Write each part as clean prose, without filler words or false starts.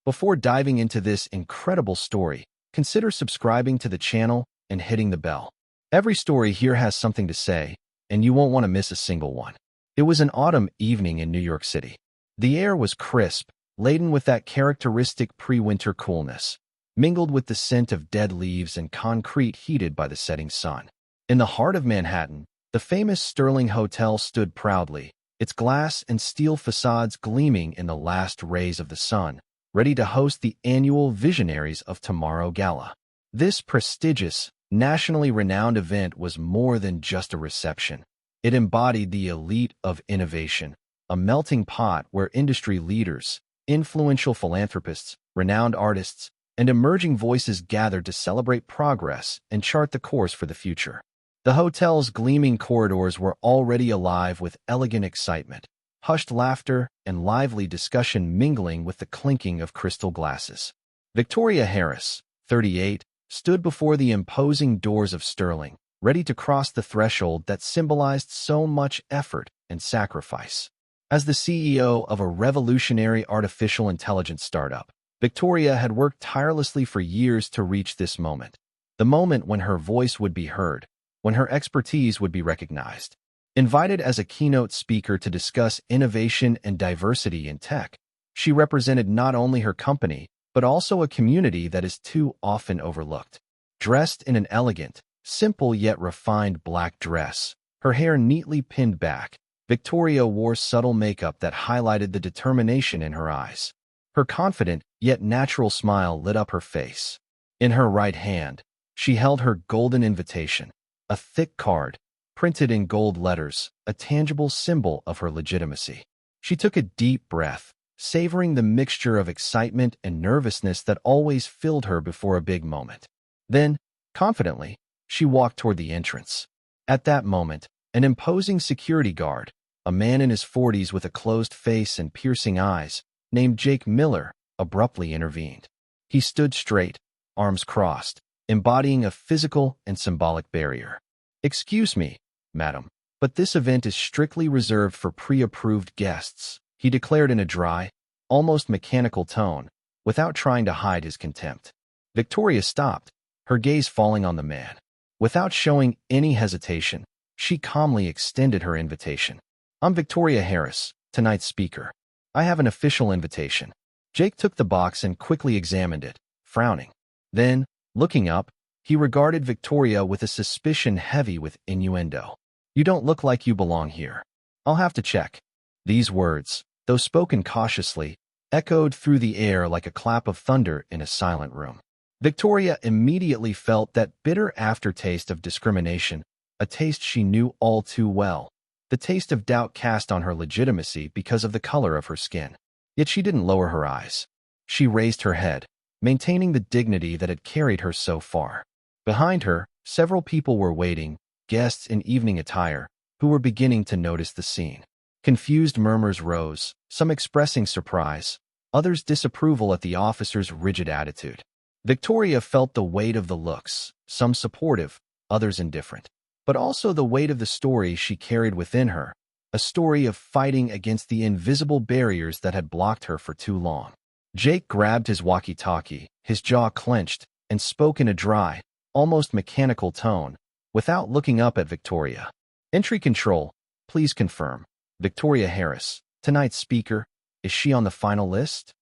Before diving into this incredible story, consider subscribing to the channel and hitting the bell. Every story here has something to say, and you won't want to miss a single one. It was an autumn evening in New York City. The air was crisp, laden with that characteristic pre-winter coolness, mingled with the scent of dead leaves and concrete heated by the setting sun. In the heart of Manhattan, the famous Sterling Hotel stood proudly, its glass and steel facades gleaming in the last rays of the sun, ready to host the annual Visionaries of Tomorrow Gala. This prestigious, nationally renowned event was more than just a reception. It embodied the elite of innovation, a melting pot where industry leaders, influential philanthropists, renowned artists, and emerging voices gathered to celebrate progress and chart the course for the future. The hotel's gleaming corridors were already alive with elegant excitement, hushed laughter, and lively discussion mingling with the clinking of crystal glasses. Victoria Harris, 38, stood before the imposing doors of Sterling, ready to cross the threshold that symbolized so much effort and sacrifice. As the CEO of a revolutionary artificial intelligence startup, Victoria had worked tirelessly for years to reach this moment, the moment when her voice would be heard, when her expertise would be recognized. Invited as a keynote speaker to discuss innovation and diversity in tech, she represented not only her company, but also a community that is too often overlooked. Dressed in an elegant, simple yet refined black dress, her hair neatly pinned back, Victoria wore subtle makeup that highlighted the determination in her eyes. Her confident yet natural smile lit up her face. In her right hand, she held her golden invitation, a thick card, printed in gold letters, a tangible symbol of her legitimacy. She took a deep breath, savoring the mixture of excitement and nervousness that always filled her before a big moment. Then, confidently, she walked toward the entrance. At that moment, an imposing security guard, a man in his 40s with a closed face and piercing eyes, named Jake Miller, abruptly intervened. He stood straight, arms crossed, embodying a physical and symbolic barrier. "Excuse me, madam, but this event is strictly reserved for pre-approved guests," he declared in a dry, almost mechanical tone, without trying to hide his contempt. Victoria stopped, her gaze falling on the man. Without showing any hesitation, she calmly extended her invitation. "I'm Victoria Harris, tonight's speaker. I have an official invitation." Jake took the box and quickly examined it, frowning. Then, looking up, he regarded Victoria with a suspicion heavy with innuendo. "You don't look like you belong here. I'll have to check." These words, though spoken cautiously, echoed through the air like a clap of thunder in a silent room. Victoria immediately felt that bitter aftertaste of discrimination, a taste she knew all too well, the taste of doubt cast on her legitimacy because of the color of her skin. Yet she didn't lower her eyes. She raised her head, maintaining the dignity that had carried her so far. Behind her, several people were waiting, guests in evening attire, who were beginning to notice the scene. Confused murmurs rose, some expressing surprise, others disapproval at the officer's rigid attitude. Victoria felt the weight of the looks, some supportive, others indifferent, but also the weight of the story she carried within her, a story of fighting against the invisible barriers that had blocked her for too long. Jake grabbed his walkie-talkie, his jaw clenched, and spoke in a dry, almost mechanical tone, without looking up at Victoria. "Entry control, please confirm. Victoria Harris, tonight's speaker, is she on the final list?"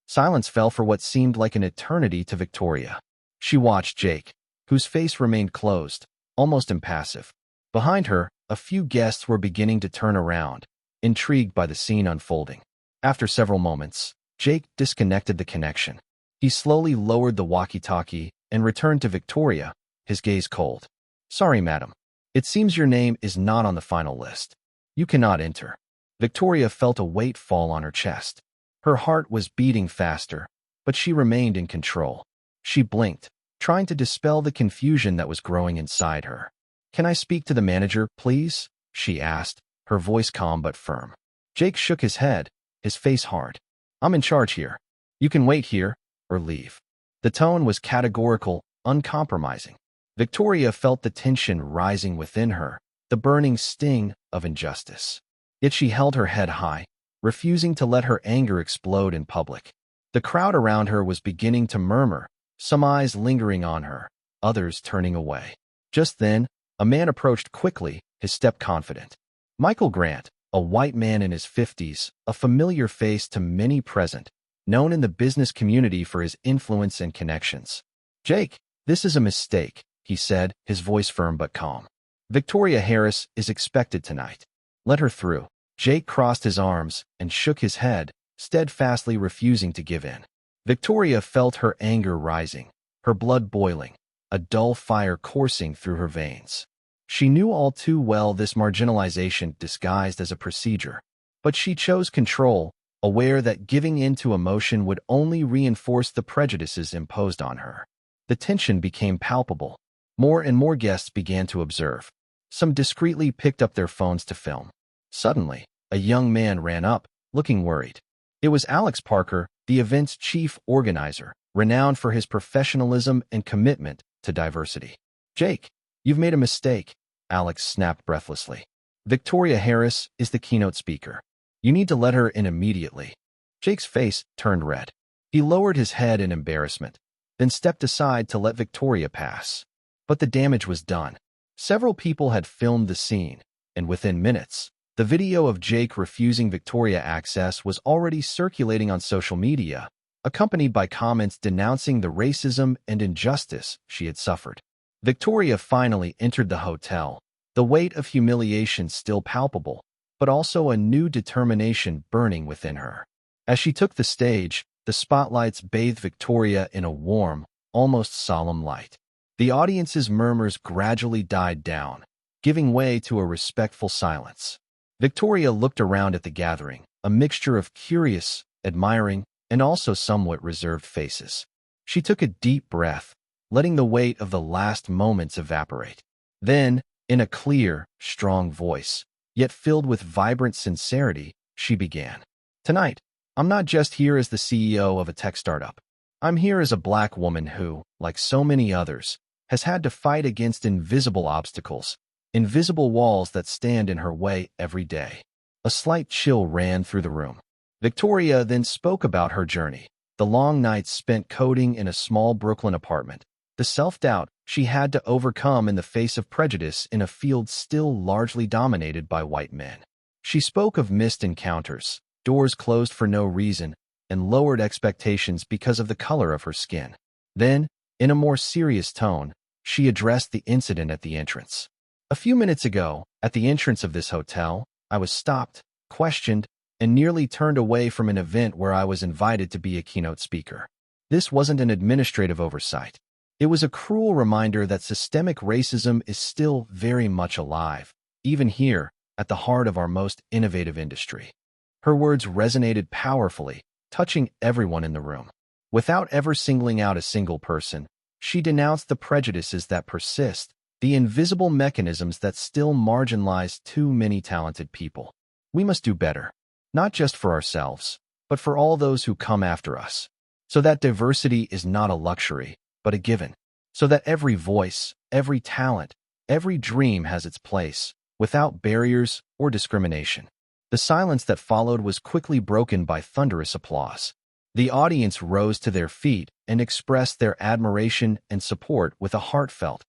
Silence fell for what seemed like an eternity to Victoria. She watched Jake, whose face remained closed, almost impassive. Behind her, a few guests were beginning to turn around, intrigued by the scene unfolding. After several moments, Jake disconnected the connection. He slowly lowered the walkie-talkie and returned to Victoria, his gaze cold. "Sorry, madam. It seems your name is not on the final list. You cannot enter." Victoria felt a weight fall on her chest. Her heart was beating faster, but she remained in control. She blinked, trying to dispel the confusion that was growing inside her. "Can I speak to the manager, please?" she asked, her voice calm but firm. Jake shook his head, his face hard. "I'm in charge here. You can wait here, or leave." The tone was categorical, uncompromising. Victoria felt the tension rising within her, the burning sting of injustice. Yet she held her head high, refusing to let her anger explode in public. The crowd around her was beginning to murmur, some eyes lingering on her, others turning away. Just then, a man approached quickly, his step confident. Michael Grant, a white man in his 50s, a familiar face to many present, known in the business community for his influence and connections. "Jake, this is a mistake," he said, his voice firm but calm. "Victoria Harris is expected tonight. Let her through." Jake crossed his arms and shook his head, steadfastly refusing to give in. Victoria felt her anger rising, her blood boiling, a dull fire coursing through her veins. She knew all too well this marginalization disguised as a procedure, but she chose control, aware that giving in to emotion would only reinforce the prejudices imposed on her. The tension became palpable. More and more guests began to observe. Some discreetly picked up their phones to film. Suddenly, a young man ran up, looking worried. It was Alex Parker, the event's chief organizer, renowned for his professionalism and commitment to diversity. "Jake, you've made a mistake," Alex snapped breathlessly. "Victoria Harris is the keynote speaker. You need to let her in immediately." Jake's face turned red. He lowered his head in embarrassment, then stepped aside to let Victoria pass. But the damage was done. Several people had filmed the scene, and within minutes, the video of Jake refusing Victoria access was already circulating on social media, accompanied by comments denouncing the racism and injustice she had suffered. Victoria finally entered the hotel, the weight of humiliation still palpable, but also a new determination burning within her. As she took the stage, the spotlights bathed Victoria in a warm, almost solemn light. The audience's murmurs gradually died down, giving way to a respectful silence. Victoria looked around at the gathering, a mixture of curious, admiring, and also somewhat reserved faces. She took a deep breath, letting the weight of the last moments evaporate. Then, in a clear, strong voice, yet filled with vibrant sincerity, she began. "Tonight, I'm not just here as the CEO of a tech startup. I'm here as a Black woman who, like so many others, has had to fight against invisible obstacles, invisible walls that stand in her way every day." A slight chill ran through the room. Victoria then spoke about her journey, the long nights spent coding in a small Brooklyn apartment, the self-doubt she had to overcome in the face of prejudice in a field still largely dominated by white men. She spoke of missed encounters, doors closed for no reason, and lowered expectations because of the color of her skin. Then, in a more serious tone, she addressed the incident at the entrance. "A few minutes ago, at the entrance of this hotel, I was stopped, questioned, and nearly turned away from an event where I was invited to be a keynote speaker. This wasn't an administrative oversight. It was a cruel reminder that systemic racism is still very much alive, even here, at the heart of our most innovative industry." Her words resonated powerfully, touching everyone in the room. Without ever singling out a single person, she denounced the prejudices that persist, the invisible mechanisms that still marginalize too many talented people. We must do better, not just for ourselves, but for all those who come after us, so that diversity is not a luxury, but a given, so that every voice, every talent, every dream has its place, without barriers or discrimination. The silence that followed was quickly broken by thunderous applause. The audience rose to their feet and expressed their admiration and support with a heartfelt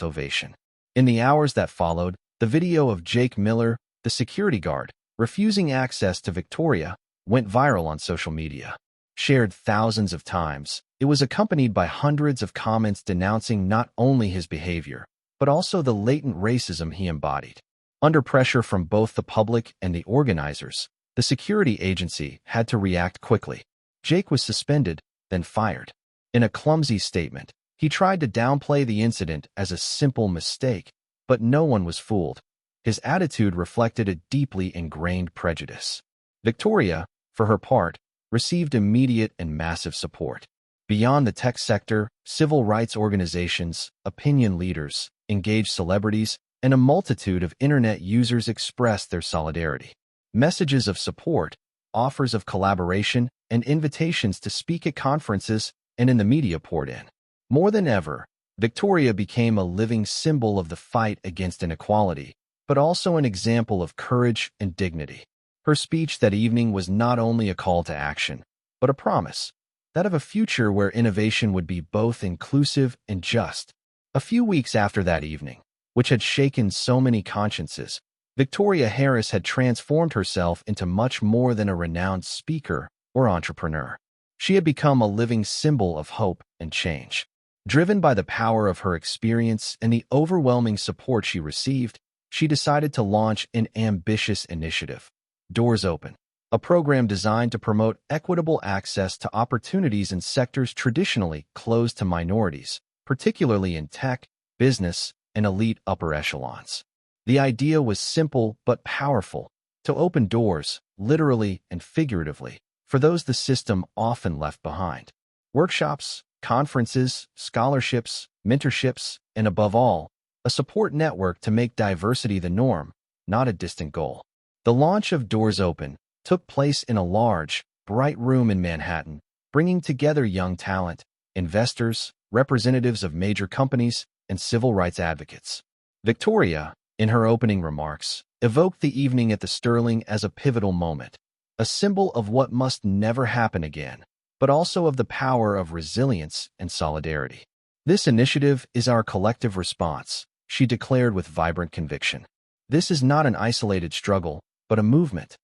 ovation. In the hours that followed, the video of Jake Miller, the security guard, refusing access to Victoria, went viral on social media. Shared thousands of times, it was accompanied by hundreds of comments denouncing not only his behavior, but also the latent racism he embodied. Under pressure from both the public and the organizers, the security agency had to react quickly. Jake was suspended, then fired. In a clumsy statement, he tried to downplay the incident as a simple mistake, but no one was fooled. His attitude reflected a deeply ingrained prejudice. Victoria, for her part, received immediate and massive support. Beyond the tech sector, civil rights organizations, opinion leaders, engaged celebrities, and a multitude of internet users expressed their solidarity. Messages of support, offers of collaboration, and invitations to speak at conferences and in the media poured in. More than ever, Victoria became a living symbol of the fight against inequality, but also an example of courage and dignity. Her speech that evening was not only a call to action, but a promise, that of a future where innovation would be both inclusive and just. A few weeks after that evening, which had shaken so many consciences, Victoria Harris had transformed herself into much more than a renowned speaker or entrepreneur. She had become a living symbol of hope and change. Driven by the power of her experience and the overwhelming support she received, she decided to launch an ambitious initiative, Doors Open, a program designed to promote equitable access to opportunities in sectors traditionally closed to minorities, particularly in tech, business, and elite upper echelons. The idea was simple but powerful: to open doors, literally and figuratively, for those the system often left behind. Workshops, conferences, scholarships, mentorships, and above all, a support network to make diversity the norm, not a distant goal. The launch of Doors Open took place in a large, bright room in Manhattan, bringing together young talent, investors, representatives of major companies, and civil rights advocates. Victoria, in her opening remarks, evoked the evening at the Sterling as a pivotal moment, a symbol of what must never happen again, but also of the power of resilience and solidarity. "This initiative is our collective response," she declared with vibrant conviction. "This is not an isolated struggle, but a movement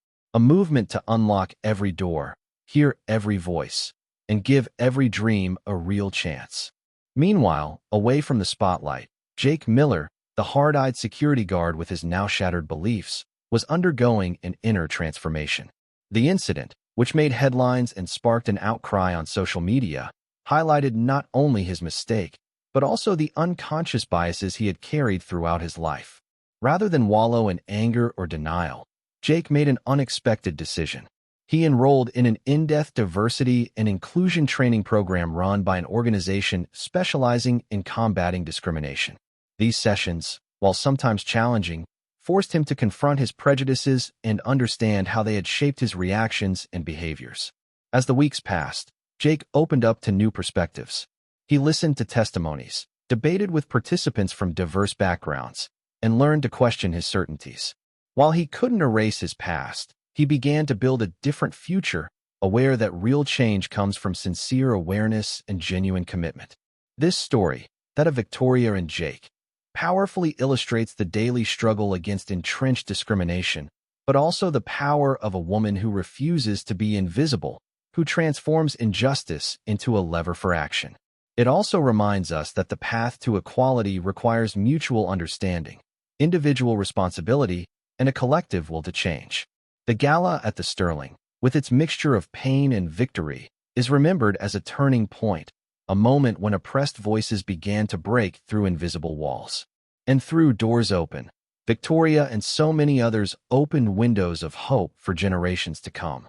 to unlock every door, hear every voice, and give every dream a real chance." Meanwhile, away from the spotlight, Jake Miller, the hard-eyed security guard with his now shattered beliefs, was undergoing an inner transformation. The incident, which made headlines and sparked an outcry on social media, highlighted not only his mistake, but also the unconscious biases he had carried throughout his life. Rather than wallow in anger or denial, Jake made an unexpected decision. He enrolled in an in-depth diversity and inclusion training program run by an organization specializing in combating discrimination. These sessions, while sometimes challenging, forced him to confront his prejudices and understand how they had shaped his reactions and behaviors. As the weeks passed, Jake opened up to new perspectives. He listened to testimonies, debated with participants from diverse backgrounds, and learned to question his certainties. While he couldn't erase his past, he began to build a different future, aware that real change comes from sincere awareness and genuine commitment. This story, that of Victoria and Jake, powerfully illustrates the daily struggle against entrenched discrimination, but also the power of a woman who refuses to be invisible, who transforms injustice into a lever for action. It also reminds us that the path to equality requires mutual understanding, individual responsibility, and a collective will to change. The gala at the Sterling, with its mixture of pain and victory, is remembered as a turning point, a moment when oppressed voices began to break through invisible walls. And through Doors Open, Victoria and so many others opened windows of hope for generations to come.